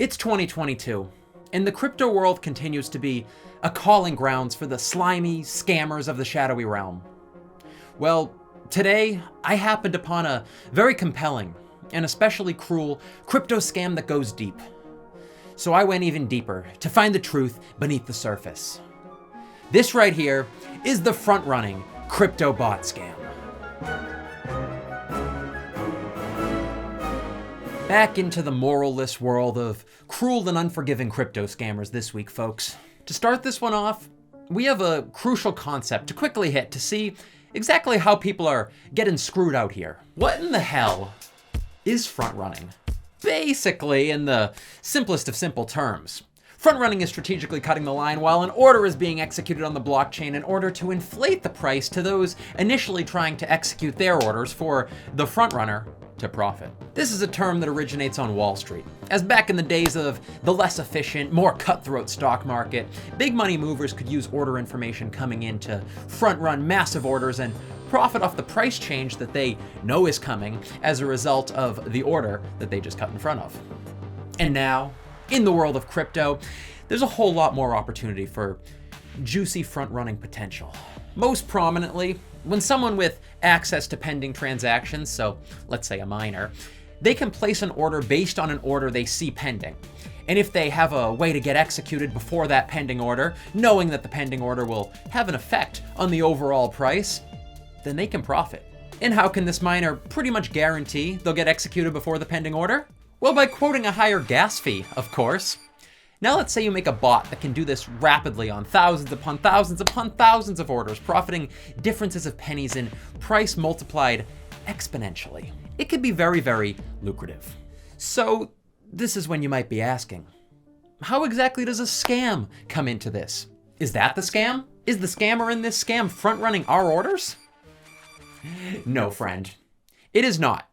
It's 2022, and the crypto world continues to be a calling grounds for the slimy scammers of the shadowy realm. Well, today I happened upon a very compelling and especially cruel crypto scam that goes deep. So I went even deeper to find the truth beneath the surface. This right here is the front-running crypto bot scam. Back into the moralless world of cruel and unforgiving crypto scammers this week, folks. To start this one off, we have a crucial concept to quickly hit to see exactly how people are getting screwed out here. What in the hell is front-running? Basically, in the simplest of simple terms, front-running is strategically cutting the line while an order is being executed on the blockchain in order to inflate the price to those initially trying to execute their orders for the front-runner to profit. This is a term that originates on Wall Street, as back in the days of the less efficient, more cutthroat stock market, big money movers could use order information coming in to front-run massive orders and profit off the price change that they know is coming as a result of the order that they just cut in front of. And now, in the world of crypto, there's a whole lot more opportunity for juicy front-running potential. Most prominently, when someone with access to pending transactions, so let's say a miner, they can place an order based on an order they see pending. And if they have a way to get executed before that pending order, knowing that the pending order will have an effect on the overall price, then they can profit. And how can this miner pretty much guarantee they'll get executed before the pending order? Well, by quoting a higher gas fee, of course. Now let's say you make a bot that can do this rapidly on thousands upon thousands upon thousands of orders, profiting differences of pennies in price multiplied exponentially. It could be very, very lucrative. So this is when you might be asking, how exactly does a scam come into this? Is that the scam? Is the scammer in this scam front-running our orders? No, friend, it is not.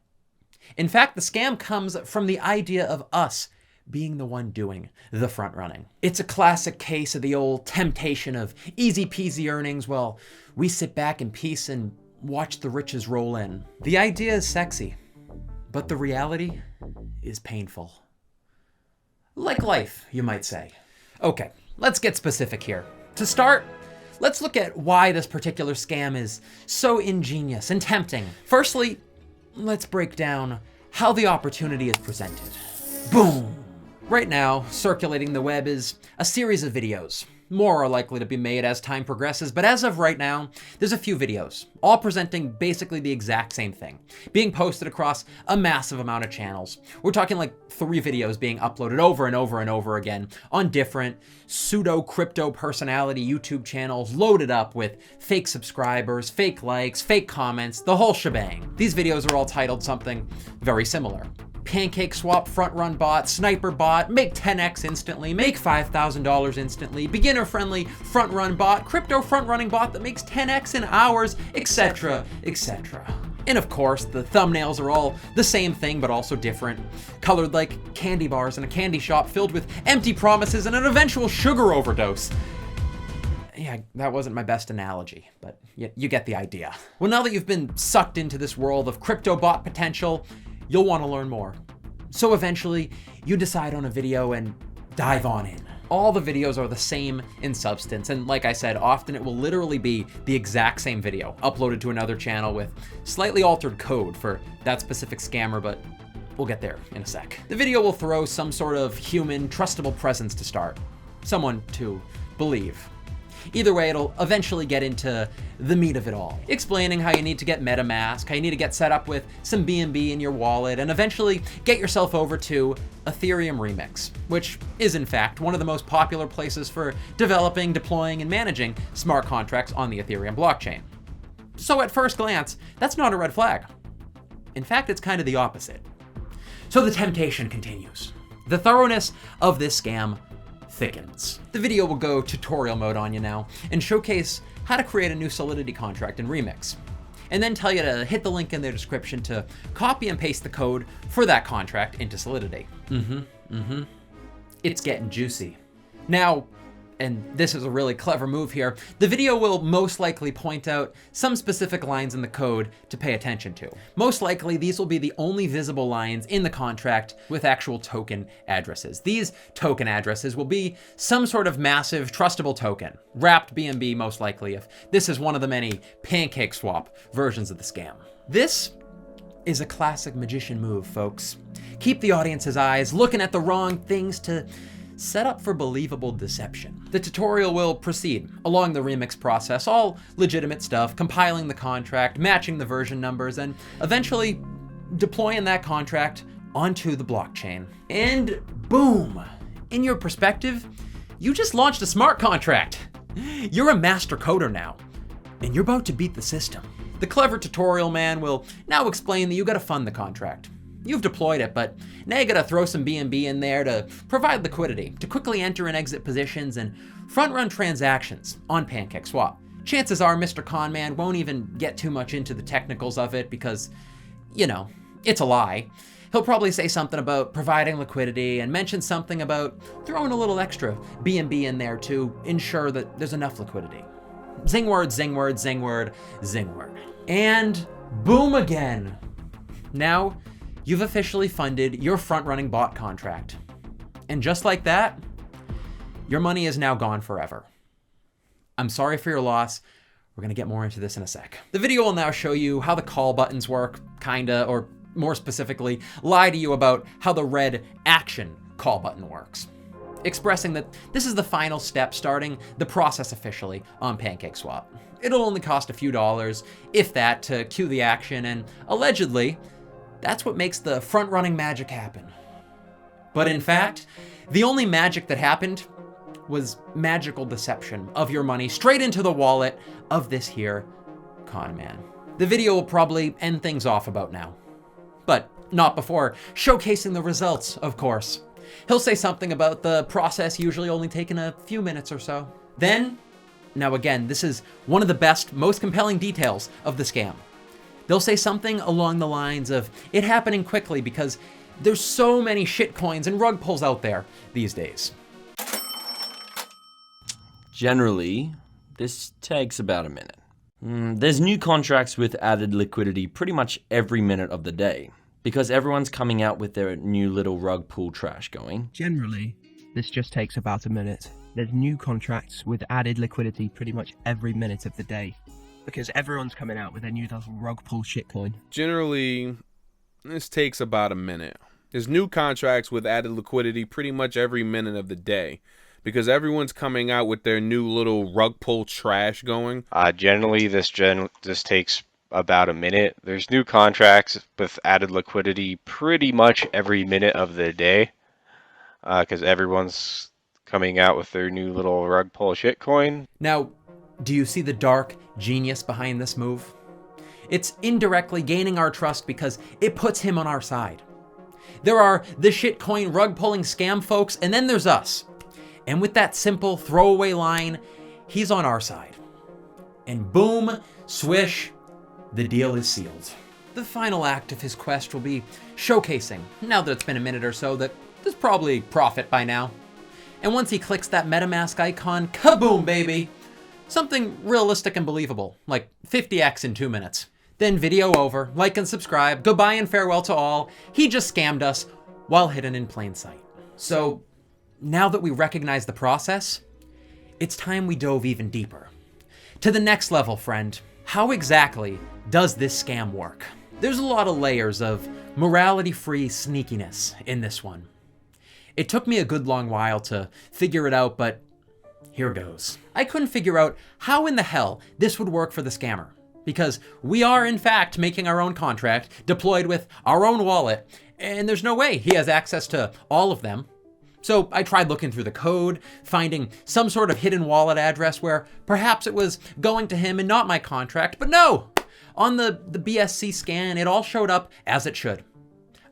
In fact, the scam comes from the idea of us being the one doing the front running. It's a classic case of the old temptation of easy peasy earnings while we sit back in peace and watch the riches roll in. The idea is sexy, but the reality is painful. Like life, you might say. Okay, let's get specific here. To start, let's look at why this particular scam is so ingenious and tempting. Firstly, let's break down how the opportunity is presented. Boom! Right now, circulating the web is a series of videos. More are likely to be made as time progresses, but as of right now, there's a few videos, all presenting basically the exact same thing, being posted across a massive amount of channels. We're talking like 3 videos being uploaded over and over and over again on different pseudo-crypto personality YouTube channels loaded up with fake subscribers, fake likes, fake comments, the whole shebang. These videos are all titled something very similar. PancakeSwap Front-Run Bot, Sniper Bot, make 10x instantly, make $5,000 instantly, beginner-friendly front-run bot, crypto front-running bot that makes 10x in hours, etc., etc. And of course, the thumbnails are all the same thing, but also different, colored like candy bars in a candy shop filled with empty promises and an eventual sugar overdose. Yeah, that wasn't my best analogy, but you get the idea. Well, now that you've been sucked into this world of crypto bot potential, you'll want to learn more. So eventually, you decide on a video and dive on in. All the videos are the same in substance, and like I said, often it will literally be the exact same video uploaded to another channel with slightly altered code for that specific scammer, but we'll get there in a sec. The video will throw some sort of human, trustable presence to start. Someone to believe. Either way, it'll eventually get into the meat of it all, explaining how you need to get MetaMask, how you need to get set up with some BNB in your wallet, and eventually get yourself over to Ethereum Remix, which is in fact one of the most popular places for developing, deploying, and managing smart contracts on the Ethereum blockchain. So at first glance, that's not a red flag. In fact, it's kind of the opposite. So the temptation continues. The thoroughness of this scam thickens. The video will go tutorial mode on you now and showcase how to create a new Solidity contract in Remix, and then tell you to hit the link in their description to copy and paste the code for that contract into Solidity. It's getting juicy. Now, and this is a really clever move here, the video will most likely point out some specific lines in the code to pay attention to. Most likely, these will be the only visible lines in the contract with actual token addresses. These token addresses will be some sort of massive trustable token, wrapped BNB most likely, if this is one of the many PancakeSwap versions of the scam. This is a classic magician move, folks. Keep the audience's eyes looking at the wrong things to set up for believable deception. The tutorial will proceed along the remix process, all legitimate stuff, compiling the contract, matching the version numbers, and eventually deploying that contract onto the blockchain. And boom! In your perspective, you just launched a smart contract. You're a master coder now, and you're about to beat the system. The clever tutorial man will now explain that you gotta fund the contract. You've deployed it, but now you gotta throw some BNB in there to provide liquidity, to quickly enter and exit positions and front-run transactions on PancakeSwap. Chances are Mr. Conman won't even get too much into the technicals of it because, you know, it's a lie. He'll probably say something about providing liquidity and mention something about throwing a little extra BNB in there to ensure that there's enough liquidity. Zing word, zing word, zing word, zing word. And boom again. Now, you've officially funded your front-running bot contract. And just like that, your money is now gone forever. I'm sorry for your loss. We're gonna get more into this in a sec. The video will now show you how the call buttons work, kinda, or more specifically, lie to you about how the red action call button works, expressing that this is the final step starting the process officially on PancakeSwap. It'll only cost a few dollars, if that, to cue the action, and allegedly, that's what makes the front-running magic happen. But in fact, the only magic that happened was magical deception of your money straight into the wallet of this here con man. The video will probably end things off about now, but not before showcasing the results, of course. He'll say something about the process usually only taking a few minutes or so. Then, now again, this is one of the best, most compelling details of the scam. They'll say something along the lines of it happening quickly because there's so many shitcoins and rug pulls out there these days. Generally, this takes about a minute. There's new contracts with added liquidity pretty much every minute of the day because everyone's coming out with their new little rug pull trash going. Generally, this just takes about a minute. There's new contracts with added liquidity pretty much every minute of the day because everyone's coming out with their new little rug pull shitcoin. Generally, this takes about a minute. There's new contracts with added liquidity pretty much every minute of the day because everyone's coming out with their new little rug pull trash going. Generally, this takes about a minute. There's new contracts with added liquidity pretty much every minute of the day because everyone's coming out with their new little rug pull shitcoin. Now, do you see the dark genius behind this move? It's indirectly gaining our trust because it puts him on our side. There are the shitcoin rug pulling scam folks, and then there's us. And with that simple throwaway line, he's on our side. And boom, swish, the deal is sealed. The final act of his quest will be showcasing, now that it's been a minute or so, that there's probably profit by now. And once he clicks that MetaMask icon, kaboom, baby! Something realistic and believable, like 50x in 2 minutes. Then video over, like and subscribe, goodbye and farewell to all. He just scammed us while hidden in plain sight. So now that we recognize the process, it's time we dove even deeper. To the next level, friend. How exactly does this scam work? There's a lot of layers of morality-free sneakiness in this one. It took me a good long while to figure it out, but here goes. I couldn't figure out how in the hell this would work for the scammer, because we are in fact making our own contract deployed with our own wallet, and there's no way he has access to all of them. So I tried looking through the code, finding some sort of hidden wallet address where perhaps it was going to him and not my contract, but no! On the BSC scan, it all showed up as it should.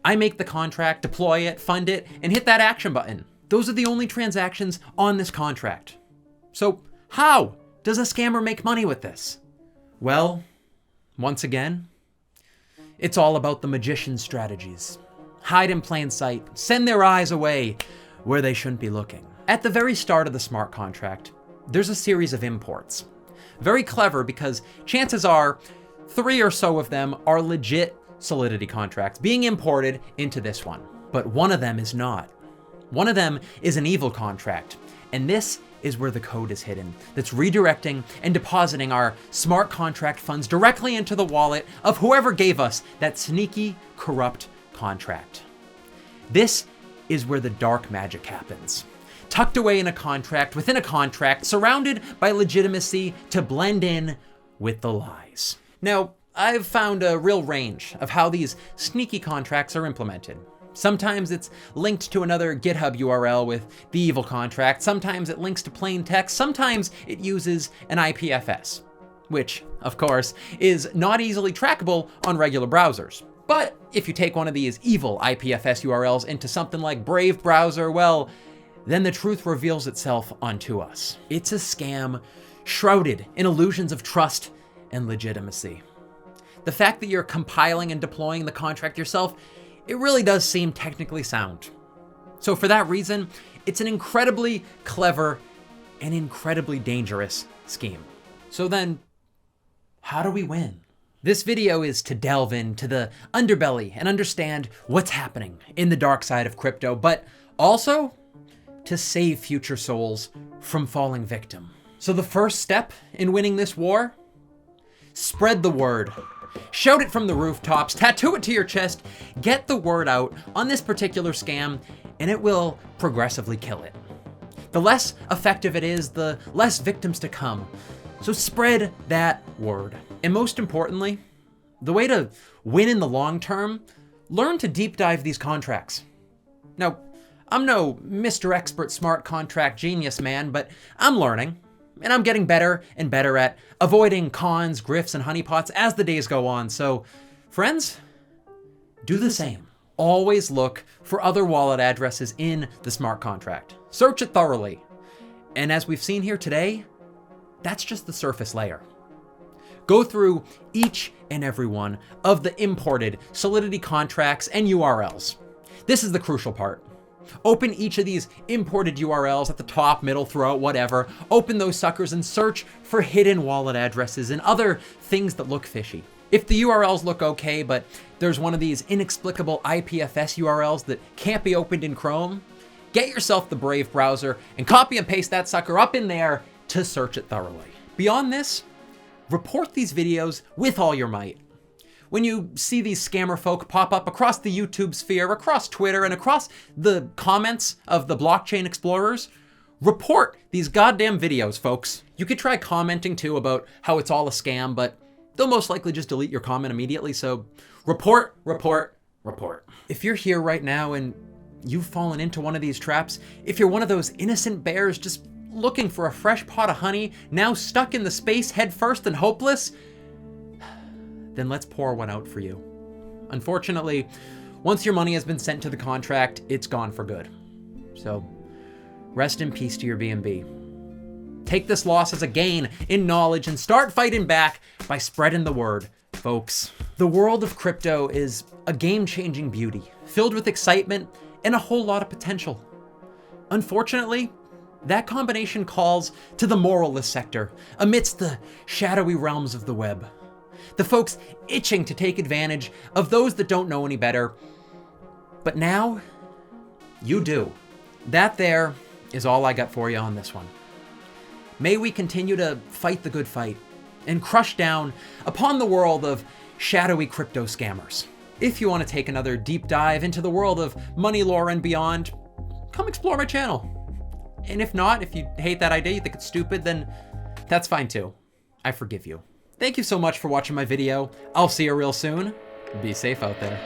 I make the contract, deploy it, fund it, and hit that action button. Those are the only transactions on this contract. So how does a scammer make money with this? Well, once again, it's all about the magician's strategies. Hide in plain sight, send their eyes away where they shouldn't be looking. At the very start of the smart contract, there's a series of imports. Very clever because chances are 3 or so of them are legit Solidity contracts being imported into this one. But one of them is not. One of them is an evil contract. And this is where the code is hidden that's redirecting and depositing our smart contract funds directly into the wallet of whoever gave us that sneaky, corrupt contract. This is where the dark magic happens. Tucked away in a contract, within a contract, surrounded by legitimacy to blend in with the lies. Now, I've found a real range of how these sneaky contracts are implemented. Sometimes it's linked to another GitHub URL with the evil contract, sometimes it links to plain text, sometimes it uses an IPFS, which, of course, is not easily trackable on regular browsers. But if you take one of these evil IPFS URLs into something like Brave browser, well, then the truth reveals itself onto us. It's a scam shrouded in illusions of trust and legitimacy. The fact that you're compiling and deploying the contract yourself, it really does seem technically sound. So for that reason, it's an incredibly clever and incredibly dangerous scheme. So then, how do we win? This video is to delve into the underbelly and understand what's happening in the dark side of crypto, but also to save future souls from falling victim. So the first step in winning this war? Spread the word. Shout it from the rooftops, tattoo it to your chest, get the word out on this particular scam, and it will progressively kill it. The less effective it is, the less victims to come. So spread that word. And most importantly, the way to win in the long term, learn to deep dive these contracts. Now, I'm no Mr. Expert Smart Contract Genius man, but I'm learning. And I'm getting better and better at avoiding cons, grifts, and honeypots as the days go on. So, friends, do the same. Always look for other wallet addresses in the smart contract. Search it thoroughly. And as we've seen here today, that's just the surface layer. Go through each and every one of the imported Solidity contracts and URLs. This is the crucial part. Open each of these imported URLs at the top, middle, throughout, whatever. Open those suckers and search for hidden wallet addresses and other things that look fishy. If the URLs look okay, but there's one of these inexplicable IPFS URLs that can't be opened in Chrome, get yourself the Brave browser and copy and paste that sucker up in there to search it thoroughly. Beyond this, report these videos with all your might. When you see these scammer folk pop up across the YouTube sphere, across Twitter, and across the comments of the blockchain explorers, report these goddamn videos, folks. You could try commenting too about how it's all a scam, but they'll most likely just delete your comment immediately, so report, report, report. If you're here right now and you've fallen into one of these traps, if you're one of those innocent bears just looking for a fresh pot of honey, now stuck in the space head first and hopeless, then let's pour one out for you. Unfortunately, once your money has been sent to the contract, it's gone for good. So, rest in peace to your BNB. Take this loss as a gain in knowledge and start fighting back by spreading the word, folks. The world of crypto is a game-changing beauty, filled with excitement and a whole lot of potential. Unfortunately, that combination calls to the moralless sector amidst the shadowy realms of the web. The folks itching to take advantage of those that don't know any better. But now, you do. That there is all I got for you on this one. May we continue to fight the good fight and crush down upon the world of shadowy crypto scammers. If you want to take another deep dive into the world of money lore and beyond, come explore my channel. And if not, if you hate that idea, you think it's stupid, then that's fine too. I forgive you. Thank you so much for watching my video. I'll see you real soon. Be safe out there.